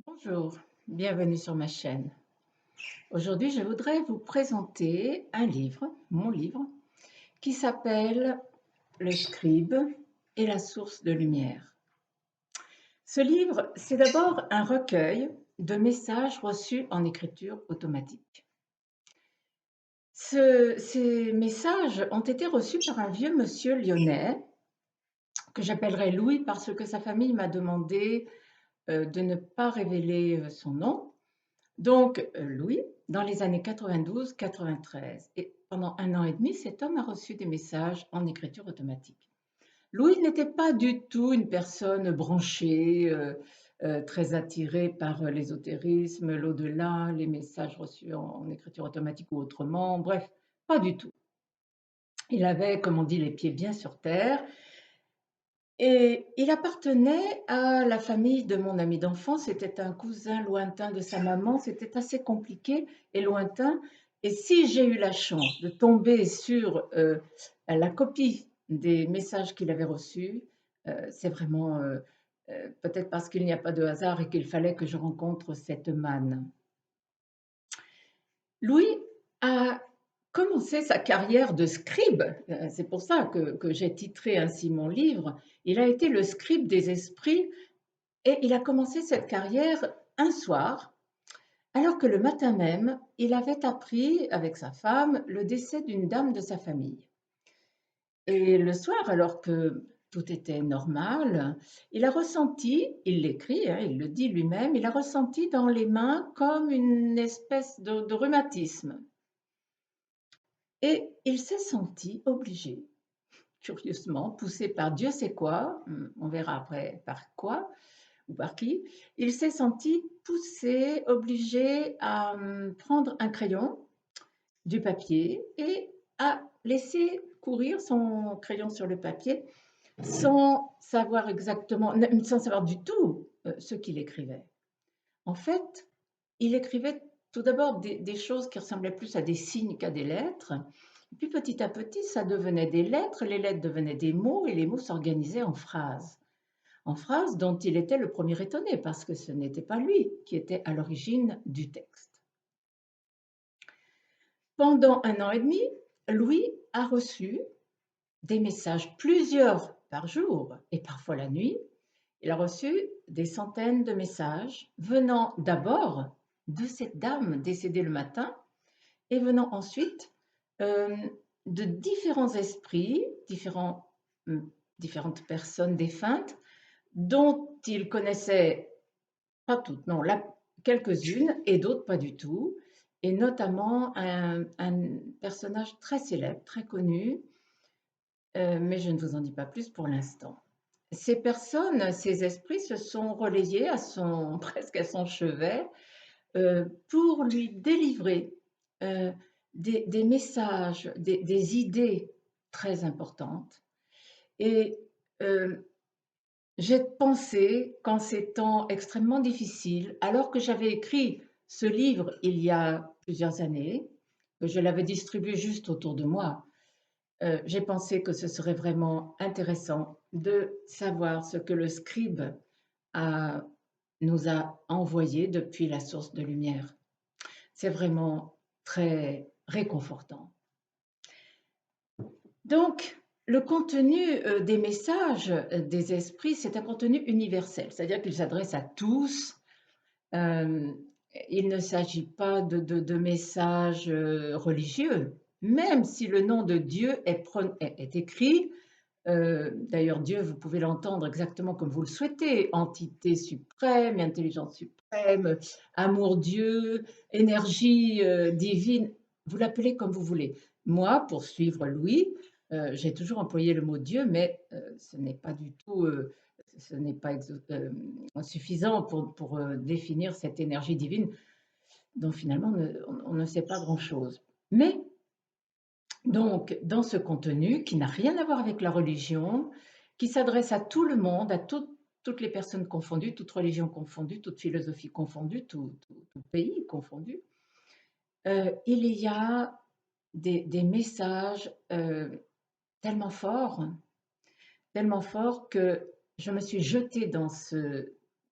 Bonjour, bienvenue sur ma chaîne. Aujourd'hui, je voudrais vous présenter un livre, mon livre, qui s'appelle Le Scribe et la source de lumière. Ce livre, c'est d'abord un recueil de messages reçus en écriture automatique. Ces messages ont été reçus par un vieux monsieur lyonnais, que j'appellerai Louis parce que sa famille m'a demandé de ne pas révéler son nom. Donc, Louis, dans les années 92-93, et pendant 1 an et demi, cet homme a reçu des messages en écriture automatique. Louis n'était pas du tout une personne branchée, très attirée par l'ésotérisme, l'au-delà, les messages reçus en écriture automatique ou autrement, bref, pas du tout. Il avait, comme on dit, les pieds bien sur terre et il appartenait à la famille de mon ami d'enfance. C'était un cousin lointain de sa maman. C'était assez compliqué et lointain. Et si j'ai eu la chance de tomber sur la copie des messages qu'il avait reçus, c'est vraiment peut-être parce qu'il n'y a pas de hasard et qu'il fallait que je rencontre cette manne. Louis a commencé sa carrière de scribe, c'est pour ça que j'ai titré ainsi mon livre. Il a été le scribe des esprits et il a commencé cette carrière un soir, alors que le matin même, il avait appris avec sa femme le décès d'une dame de sa famille. Et le soir, alors que tout était normal, il a ressenti, il l'écrit, hein, il le dit lui-même, il a ressenti dans les mains comme une espèce de rhumatisme. Et il s'est senti obligé, curieusement, poussé par Dieu sait quoi, on verra après par quoi ou par qui, il s'est senti poussé, obligé à prendre un crayon, du papier et à laisser courir son crayon sur le papier sans savoir exactement, sans savoir du tout ce qu'il écrivait. En fait, il écrivait tout d'abord des choses qui ressemblaient plus à des signes qu'à des lettres. Et puis petit à petit, ça devenait des lettres, les lettres devenaient des mots et les mots s'organisaient en phrases dont il était le premier étonné parce que ce n'était pas lui qui était à l'origine du texte. Pendant 1 an et demi, Louis a reçu des messages, plusieurs par jour et parfois la nuit. Il a reçu des centaines de messages venant d'abord de cette dame décédée le matin et venant ensuite euh, de différents esprits, différentes personnes défuntes dont il connaissait pas toutes, non, quelques-unes et d'autres pas du tout, et notamment un personnage très célèbre, très connu, mais je ne vous en dis pas plus pour l'instant. Ces personnes, ces esprits se sont relayés presque à son chevet pour lui délivrer des messages, des idées très importantes. Et j'ai pensé qu'en ces temps extrêmement difficiles, alors que j'avais écrit ce livre il y a plusieurs années, que je l'avais distribué juste autour de moi, j'ai pensé que ce serait vraiment intéressant de savoir ce que le scribe a nous a envoyé depuis la source de lumière. C'est vraiment très réconfortant. Donc, le contenu des messages des esprits, c'est un contenu universel, c'est-à-dire qu'il s'adresse à tous. Euh, il ne s'agit pas de messages religieux, même si le nom de Dieu est écrit. D'ailleurs, Dieu, vous pouvez l'entendre exactement comme vous le souhaitez, entité suprême, intelligence suprême, amour Dieu, énergie divine, vous l'appelez comme vous voulez. Moi, pour suivre Louis, j'ai toujours employé le mot Dieu, mais ce n'est pas du tout, ce n'est pas suffisant pour définir cette énergie divine dont finalement on ne sait pas grand-chose. Mais donc, dans ce contenu qui n'a rien à voir avec la religion, qui s'adresse à tout le monde, à toutes les personnes confondues, toutes religions confondues, toute philosophie confondue, tout pays confondu, il y a des messages tellement forts que je me suis jetée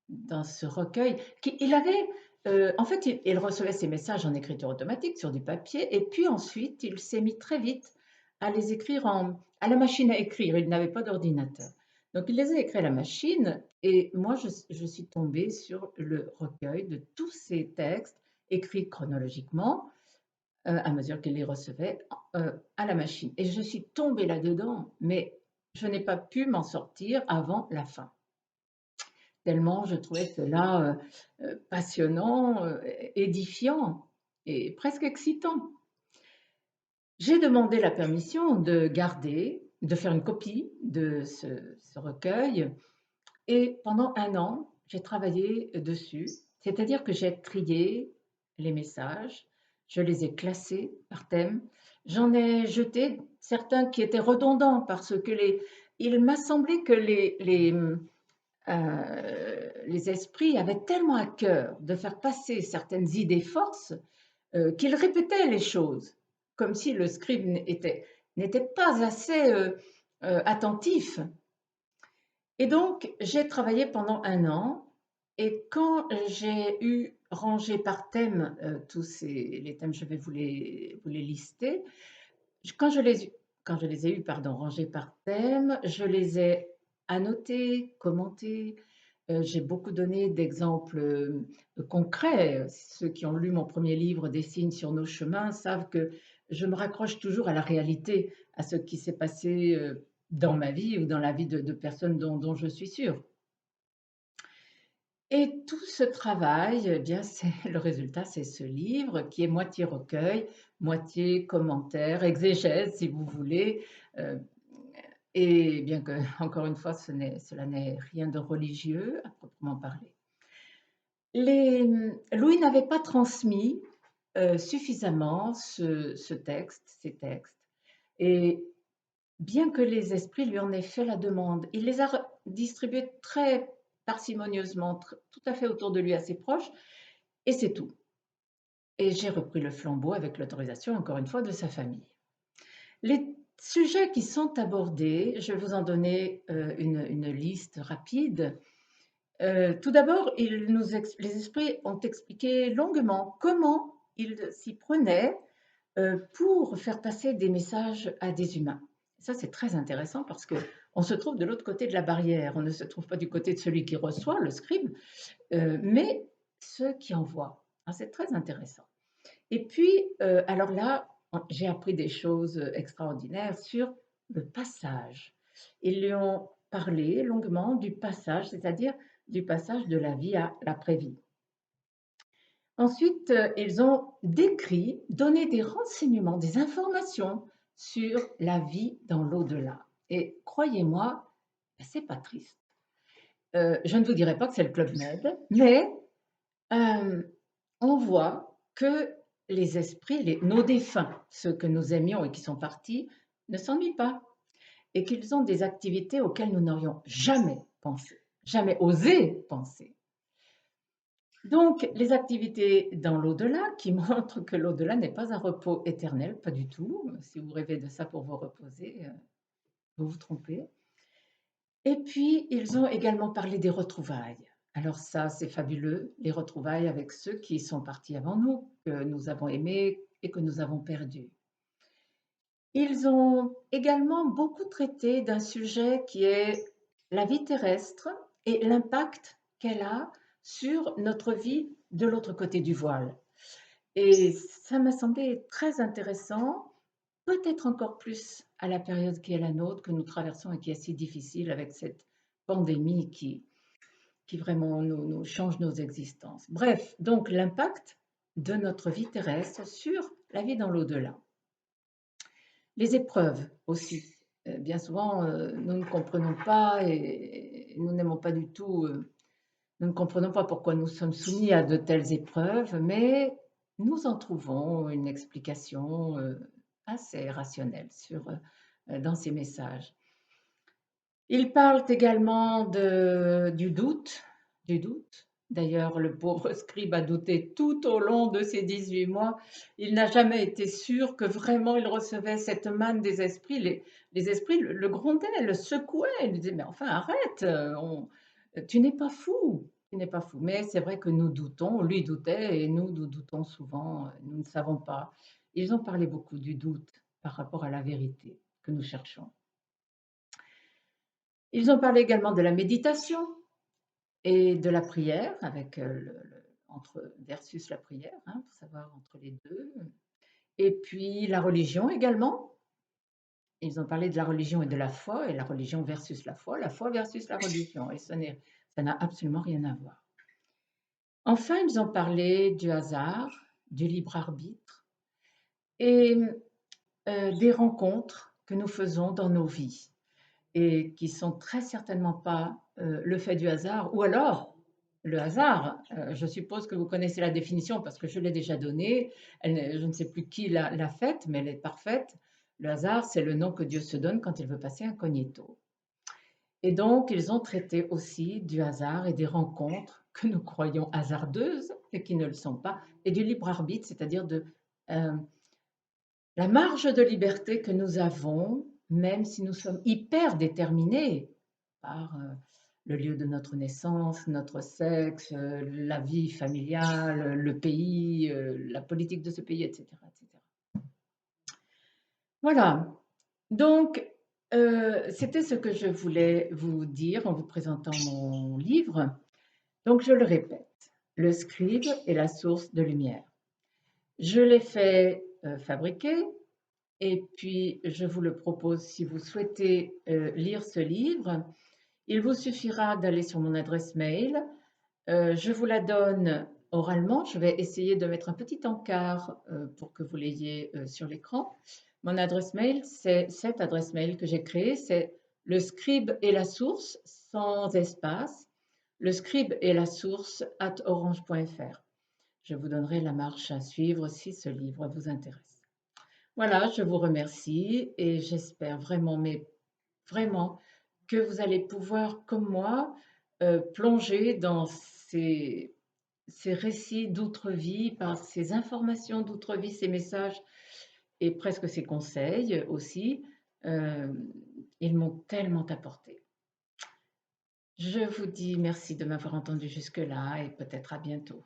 dans ce recueil il avait, en fait, il recevait ses messages en écriture automatique sur du papier et puis ensuite il s'est mis très vite à les écrire à la machine à écrire. Il n'avait pas d'ordinateur. Donc il les a écrits à la machine et moi je suis tombée sur le recueil de tous ces textes écrits chronologiquement, à mesure qu'il les recevait, à la machine et je suis tombée là-dedans, mais je n'ai pas pu m'en sortir avant la fin. Tellement je trouvais cela, passionnant, édifiant et presque excitant. J'ai demandé la permission de garder, de faire une copie de ce recueil et pendant 1 an, j'ai travaillé dessus. C'est-à-dire que j'ai trié les messages, je les ai classés par thème, j'en ai jeté certains qui étaient redondants parce que il m'a semblé que les esprits avaient tellement à cœur de faire passer certaines idées forces, qu'ils répétaient les choses, comme si le scribe n'était pas assez, attentif. Et donc j'ai travaillé pendant 1 an et quand j'ai eu rangé par thème, tous ces les thèmes, je vais vous les lister. J quand je les ai eus, pardon, rangés par thème, je les ai annotés, commentés. J'ai beaucoup donné d'exemples, concrets. Ceux qui ont lu mon premier livre «Des sur nos chemins» savent que je me raccroche toujours à la réalité, à ce qui s'est passé, dans ma vie ou dans la vie de personnes dont je suis sûre. Et tout ce travail, eh bien, c'est le résultat, c'est ce livre qui est moitié recueil, moitié commentaire, exégèse si vous voulez, heu et bien que, encore une fois, cela n'est rien de religieux à proprement parler. Louis n'avait pas transmis, suffisamment ces textes et bien que les esprits lui en aient fait la demande, il les a distribués très parcimonieusement, tout à fait autour de lui, à ses proches, et c'est tout. Et j'ai repris le flambeau avec l'autorisation, encore une fois, de sa famille. Les sujets qui sont abordés, je vais vous en donner une liste rapide. Tout d'abord, les esprits ont expliqué longuement comment ils s'y prenaient pour faire passer des messages à des humains. Ça, c'est très intéressant parce que on se trouve de l'autre côté de la barrière. On ne se trouve pas du côté de celui qui reçoit, le scribe, mais ceux qui envoient. Ah, c'est très intéressant. Et puis, alors là, j'ai appris des choses extraordinaires sur le passage. Ils lui ont parlé longuement du passage, c'est-à-dire du passage de la vie à l'après-vie. Ensuite, ils ont décrit, donné des renseignements, des informations sur la vie dans l'au-delà. Et croyez-moi, ben, c'est pas triste. Je ne vous dirai pas que c'est le Club Med, mais on voit que les esprits, nos défunts, ceux que nous aimions et qui sont partis, ne s'ennuient pas et qu'ils ont des activités auxquelles nous n'aurions jamais pensé, jamais osé penser. Donc, les activités dans l'au-delà qui montrent que l'au-delà n'est pas un repos éternel, pas du tout. Si vous rêvez de ça pour vous reposer, vous vous trompez. Et puis, ils ont également parlé des retrouvailles. Alors ça, c'est fabuleux, les retrouvailles avec ceux qui sont partis avant nous, que nous avons aimés et que nous avons perdus. Ils ont également beaucoup traité d'un sujet qui est la vie terrestre et l'impact qu'elle a sur notre vie de l'autre côté du voile. Et ça m'a semblé très intéressant, peut-être encore plus à la période qui est la nôtre, que nous traversons et qui est si difficile avec cette pandémie qui vraiment nous change nos existences. Bref, donc l'impact de notre vie terrestre sur la vie dans l'au-delà. Les épreuves aussi. Bien souvent, nous ne comprenons pas et nous n'aimons pas du tout, nous ne comprenons pas pourquoi nous sommes soumis à de telles épreuves, mais nous en trouvons une explication assez rationnelle dans ces messages. Ils parlent également du doute. D'ailleurs, le pauvre scribe a douté tout au long de ces 18 mois. Il n'a jamais été sûr que vraiment il recevait cette manne des esprits. Les esprits le grondaient, le secouaient. Il disait, mais enfin, arrête, tu n'es pas fou. qui n'est pas fou. Mais c'est vrai que nous doutons, lui doutait et nous doutons souvent, nous ne savons pas. Ils ont parlé beaucoup du doute par rapport à la vérité que nous cherchons. Ils ont parlé également de la méditation et de la prière avec, entre versus la prière, hein, pour savoir entre les 2. Et puis la religion également. Ils ont parlé de la religion et de la religion versus la foi versus la religion et ça n'a absolument rien à voir. Enfin, ils ont parlé du hasard, du libre arbitre et des rencontres que nous faisons dans nos vies et qui sont très certainement pas, le fait du hasard ou alors le hasard, je suppose que vous connaissez la définition parce que je l'ai déjà donnée, je ne sais plus qui l'a faite, mais elle est parfaite. Le hasard, c'est le nom que Dieu se donne quand il veut passer incognito. Et donc, ils ont traité aussi du hasard et des rencontres que nous croyons hasardeuses et qui ne le sont pas, et du libre arbitre, c'est-à-dire de la marge de liberté que nous avons, même si nous sommes hyper déterminés par le lieu de notre naissance, notre sexe, la vie familiale, le pays, la politique de ce pays, etc., etc. Voilà. Donc, c'était ce que je voulais vous dire en vous présentant mon livre. Donc, je le répète, le scribe est la source de lumière. Je l'ai fait fabriquer et puis je vous le propose si vous souhaitez lire ce livre. Il vous suffira d'aller sur mon adresse mail. Je vous la donne oralement. Je vais essayer de mettre un petit encart pour que vous l'ayez sur l'écran. Mon adresse mail, c'est cette adresse mail que j'ai créée, c'est le scribe et la source sans espace, le scribe et la source @orange.fr. Je vous donnerai la marche à suivre si ce livre vous intéresse. Voilà, je vous remercie et j'espère vraiment, mais vraiment, que vous allez pouvoir, comme moi, plonger dans ces récits d'outre-vie, par ces informations d'outre-vie, ces messages et presque ces conseils aussi. Euh, Ils m'ont tellement apporté. Je vous dis merci de m'avoir entendu jusque-là et peut-être à bientôt.